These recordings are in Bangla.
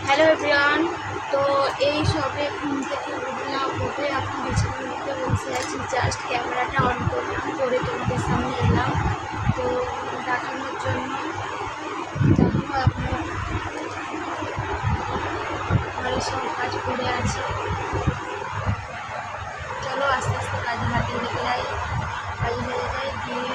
হ্যালো এভরিওয়ান, তো এই সবে ঘুম থেকে উঠলাম, উঠে এখন বিছানাতে বসে আছি। জাস্ট ক্যামেরাটা অন করলাম, করে তোমাদের সামনে এলাম তো দেখানোর জন্য। দেখো এখন সব কাজ করে আছে। চলো আস্তে আস্তে কাজে হাতে লেগে যাই, দিয়ে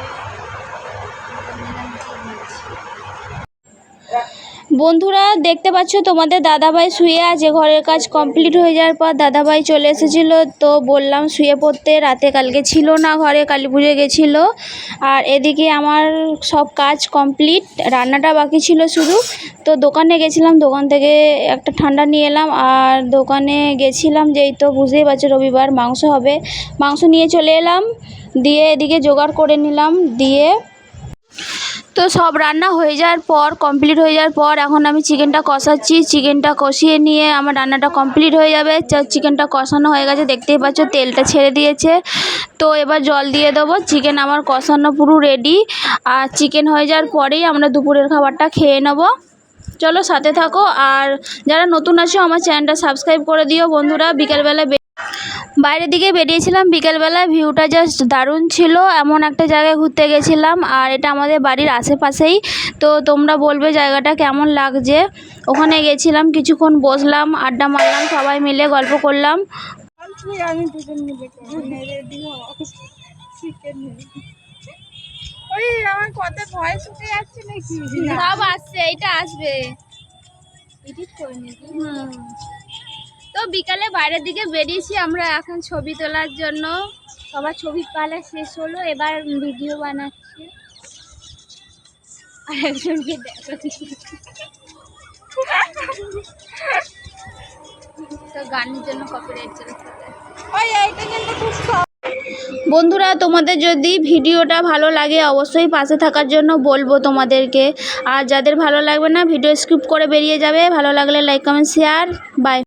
বন্ধুরা দেখতে পাচ্ছ তোমাদের দাদাভাই শুয়ে আছে। ঘরের কাজ কমপ্লিট হয়ে যাওয়ার পর দাদাভাই চলে এসেছিলো, তো বললাম শুয়ে পড়তে। রাতে কালকে ছিল না ঘরে, কালী পুজো গেছিলো। আর এদিকে আমার সব কাজ কমপ্লিট, রান্নাটা বাকি ছিল শুধু। তো দোকানে গেছিলাম, দোকান থেকে একটা ঠান্ডা নিয়ে এলাম। আর দোকানে গেছিলাম যেই, তো বুঝতেই পারছো রবিবার মাংস হবে, মাংস নিয়ে চলে এলাম। দিয়ে এদিকে জোগাড় করে নিলাম, দিয়ে তো সব রান্না হয়ে যাওয়ার পর, কমপ্লিট হয়ে যাওয়ার পর এখন আমি চিকেনটা কষাচ্ছি। চিকেনটা কষিয়ে নিয়ে আমার রান্নাটা কমপ্লিট হয়ে যাবে। চিকেনটা কষানো হয়ে গেছে, দেখতেই পাচ্ছ তেলটা ছেড়ে দিয়েছে। তো এবার জল দিয়ে দেবো। চিকেন আমার কষানো পুরো রেডি। আর চিকেন হয়ে যাওয়ার পরেই আমরা দুপুরের খাবারটা খেয়ে নেব। চলো সাথে থাকো। আর যারা নতুন আছো আমার চ্যানেলটা সাবস্ক্রাইব করে দিও বন্ধুরা। বিকেলবেলা বাইরের দিকে বেরিয়েছিলাম, বিকেলবেলা ভিউটা জাস্ট দারুণ ছিল। এমন একটা জায়গায় ঘুরতে গেছিলাম, আর এটা আমাদের বাড়ির আশেপাশেই। তো তোমরা বলবে জায়গাটা কেমন লাগছে। ওখানে গেছিলাম, কিছুক্ষণ বসলাম, আড্ডা মারলাম, সবাই মিলে গল্প করলাম। আমার কথা ভয়েস উঠে যাচ্ছে নাকি? সব আসছে, এইটা আসবে, এডিট করে নিবি। তো বিকালে বাইরের দিকে বেরিয়েছি আমরা এখন ছবি তোলার জন্য। সবার ছবি পালা শেষ হলো, এবার ভিডিও বানাচ্ছি। আর একজনকে দেখাচ্ছি, তো গানের জন্য কপিরাইট চলে যাবে। বন্ধুরা তোমাদের যদি ভিডিওটা ভালো লাগে অবশ্যই পাশে থাকার জন্য বলবো তোমাদেরকে। আর যাদের ভালো লাগবে না ভিডিও স্কিপ করে বেরিয়ে যাবে। ভালো লাগলে লাইক কমেন্ট শেয়ার। বাই।